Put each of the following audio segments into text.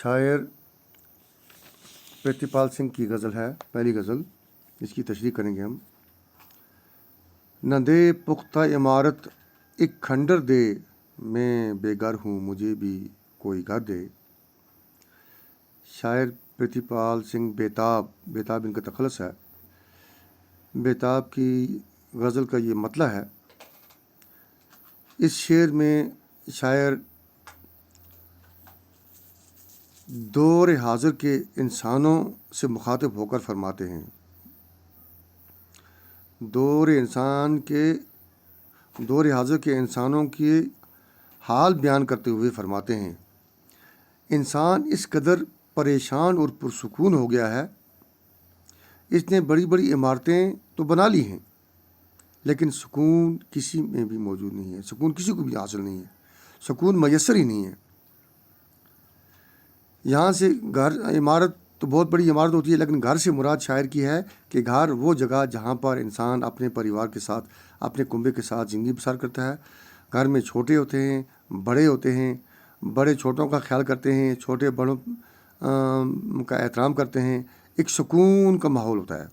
शायर प्रतिपाल सिंह की गज़ल है, पहली गज़ल। इसकी तशरीह करेंगे हम। न दे पुख्ता इमारत एक खंडर दे, मैं बेघर हूँ मुझे भी कोई घर दे। शायर प्रतिपाल सिंह बेताब, बेताब इनका तखलस है। बेताब की गज़ल का ये मतला है। इस शेर में शायर दौर हाज़िर के इंसानों से मुखातिब होकर फरमाते हैं। दौर हाज़िर के इंसानों के हाल बयान करते हुए फरमाते हैं, इंसान इस कदर परेशान और पुरसुकून हो गया है, इसने बड़ी बड़ी इमारतें तो बना ली हैं, लेकिन सुकून किसी में भी मौजूद नहीं है। सुकून किसी को भी हासिल नहीं है, सुकून मैसर ही नहीं है। यहाँ से घर, इमारत तो बहुत बड़ी इमारत होती है, लेकिन घर से मुराद शायर की है कि घर वो जगह जहाँ पर इंसान अपने परिवार के साथ, अपने कुंबे के साथ ज़िंदगी बसर करता है। घर में छोटे होते हैं, बड़े होते हैं, बड़े छोटों का ख्याल करते हैं, छोटे बड़ों का एहतराम करते हैं, एक सुकून का माहौल होता है।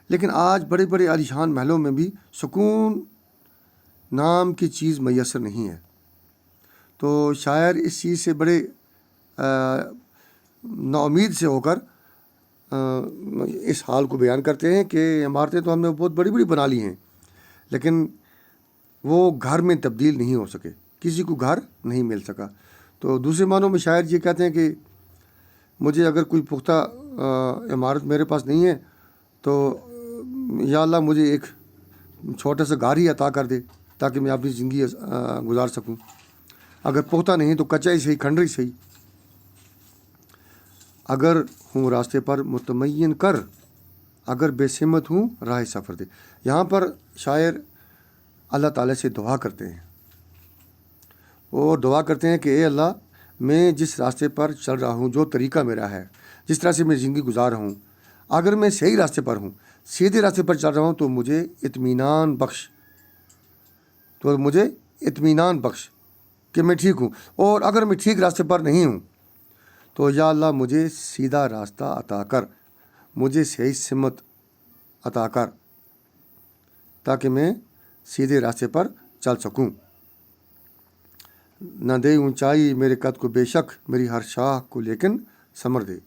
लेकिन आज बड़े बड़े आलीशान महलों में भी सुकून नाम की चीज़ मैसर नहीं है। तो शायर इस चीज़ से बड़े नाउम्मीद से होकर इस हाल को बयान करते हैं कि इमारतें तो हमने बहुत बड़ी बड़ी बना ली हैं, लेकिन वो घर में तब्दील नहीं हो सके, किसी को घर नहीं मिल सका। तो दूसरे मानों में शायर ये कहते हैं कि मुझे अगर कोई पुख्ता इमारत मेरे पास नहीं है तो या अल्लाह मुझे एक छोटा सा घर ही अता कर दे ताकि मैं अपनी ज़िंदगी गुजार सकूं। अगर पुख्ता नहीं तो कच्चा ही सही, खंडर ही सही। अगर हूँ रास्ते पर मुतमय्यन कर, अगर बेसिमत हूँ राह सफ़र दे। यहाँ पर शायर अल्लाह ताला से दुआ करते हैं और दुआ करते हैं कि ए अल्लाह, मैं जिस रास्ते पर चल रहा हूँ, जो तरीक़ा मेरा है, जिस तरह से मैं ज़िंदगी गुजार रहा हूँ, अगर मैं सही रास्ते पर हूँ, सीधे रास्ते पर चल रहा हूँ, तो मुझे इत्मीनान बख्श कि मैं ठीक हूँ। और अगर मैं ठीक रास्ते पर नहीं हूँ तो या अल्लाह मुझे सीधा रास्ता अता कर, मुझे सही सिमत अता कर, ताकि मैं सीधे रास्ते पर चल सकूं। न दे ऊंचाई मेरे कद को बेशक, मेरी हर शाह को लेकिन समर दे।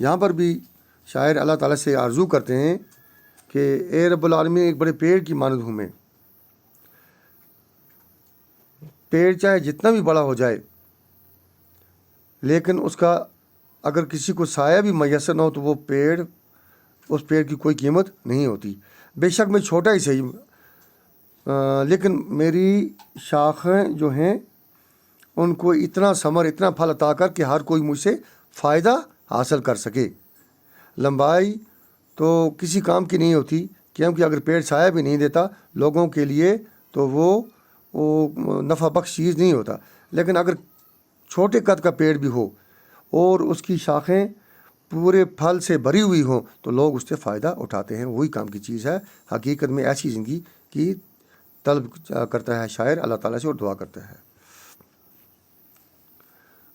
यहाँ पर भी शायर अल्लाह ताला से आरज़ू करते हैं कि ए रब्बुल आलमीन, एक बड़े पेड़ की मानद हूँ मैं। पेड़ चाहे जितना भी बड़ा हो जाए, लेकिन उसका अगर किसी को साया भी मैसर ना हो तो वो पेड़, उस पेड़ की कोई कीमत नहीं होती। बेशक मैं छोटा ही सही, लेकिन मेरी शाखें जो हैं उनको इतना समर, इतना फल अता कर कि हर कोई मुझसे फ़ायदा हासिल कर सके। लंबाई तो किसी काम की नहीं होती, क्योंकि अगर पेड़ साया भी नहीं देता लोगों के लिए तो वो नफ़ा बख्श चीज़ नहीं होता। लेकिन अगर छोटे कद का पेड़ भी हो और उसकी शाखें पूरे फल से भरी हुई हों तो लोग उससे फ़ायदा उठाते हैं। वही काम की चीज़ है। हकीकत में ऐसी ज़िंदगी की तलब करता है शायर अल्लाह ताला से और दुआ करता है।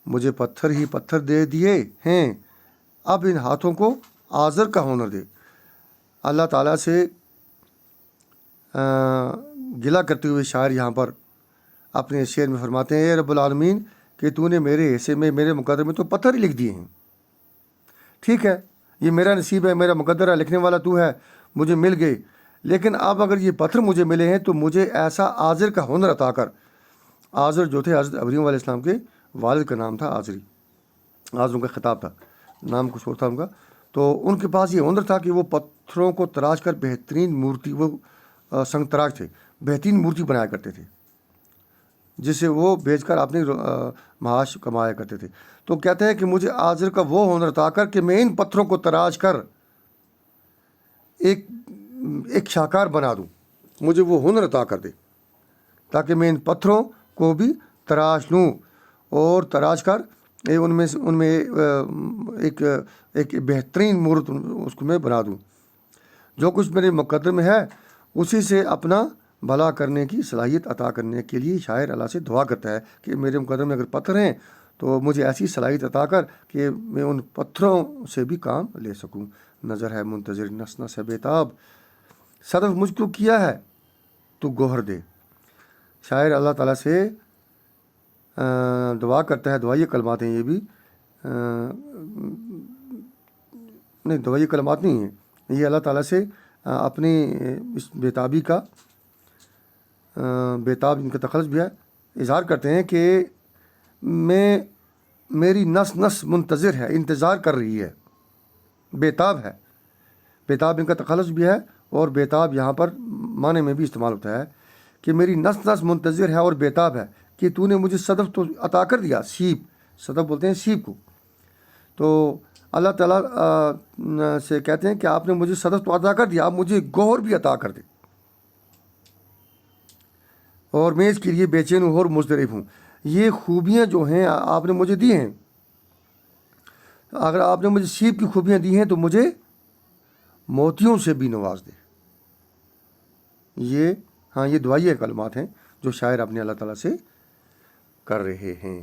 मुझे पत्थर ही पत्थर दे दिए हैं, अब इन हाथों को आज़र का हुनर दे। अल्लाह ताला से गिला करते हुए शायर यहाँ पर अपने शेर में फरमाते हैं, ए रब्बुल आलमीन, कि तूने मेरे हिस्से में, मेरे मुकद्दर में तो पत्थर ही लिख दिए हैं। ठीक है, ये मेरा नसीब है, मेरा मुकद्दर है, लिखने वाला तू है, मुझे मिल गए। लेकिन अब अगर ये पत्थर मुझे मिले हैं तो मुझे ऐसा आज़र का हुनर अता कर। आज़र जो थे हज़रत इब्राहीम अलैहिस्सलाम के वालिद का नाम था आज़री। आज़र उनका ख़िताब था, नाम कुछ और था उनका। तो उनके पास ये हुनर था कि वो पत्थरों को तराश कर बेहतरीन मूर्ति, वो संग तराश थे, बेहतरीन मूर्ति बनाया करते थे, जिसे वो बेचकर अपने माश कमाया करते थे। तो कहते हैं कि मुझे आज़र का वो हुनर अता कर कि मैं इन पत्थरों को तराश कर एक शाहकार बना दूं। मुझे वो हुनर अता कर दे ताकि मैं इन पत्थरों को भी तराश लूं और तराश कर उनमें एक बेहतरीन मूर्त उसको मैं बना दूं। जो कुछ मेरे मुकद्दर में है उसी से अपना भला करने की सलाहियत अता करने के लिए शायर अल्लाह से दुआ करता है कि मेरे मुकद्दर में अगर पत्थर हैं تو مجھے ایسی صلاحیت عطا کر کہ میں ان پتھروں سے بھی کام لے سکوں. نظر ہے منتظر نس نس ہے بیتاب، صدف مجھ کو کیا ہے تو گوہر دے. شاعر اللہ تعالیٰ سے دعا کرتا ہے. دعائیہ کلمات ہیں یہ بھی، نہیں دعائیہ کلمات نہیں ہیں یہ. اللہ تعالیٰ سے اپنی اس بیتابی کا، بیتاب ان کا تخلص بھی ہے، اظہار کرتے ہیں کہ میری نس نس منتظر ہے، انتظار کر رہی ہے، بیتاب ہے. بیتاب ان کا تخلص بھی ہے، اور بیتاب یہاں پر معنی میں بھی استعمال ہوتا ہے کہ میری نس نس منتظر ہے اور بیتاب ہے کہ تو نے مجھے صدف تو عطا کر دیا. سیب، صدف بولتے ہیں سیب کو. تو اللہ تعالیٰ سے کہتے ہیں کہ آپ نے مجھے صدف تو عطا کر دیا، آپ مجھے گوہر بھی عطا کر دے، اور میں اس کے لیے بے چین ہوں اور مضطرب ہوں. یہ خوبیاں جو ہیں آپ نے مجھے دی ہیں، اگر آپ نے مجھے سیب کی خوبیاں دی ہیں تو مجھے موتیوں سے بھی نواز دے. یہ دعائیہ کلمات ہیں جو شاعر اپنے اللہ تعالیٰ سے کر رہے ہیں.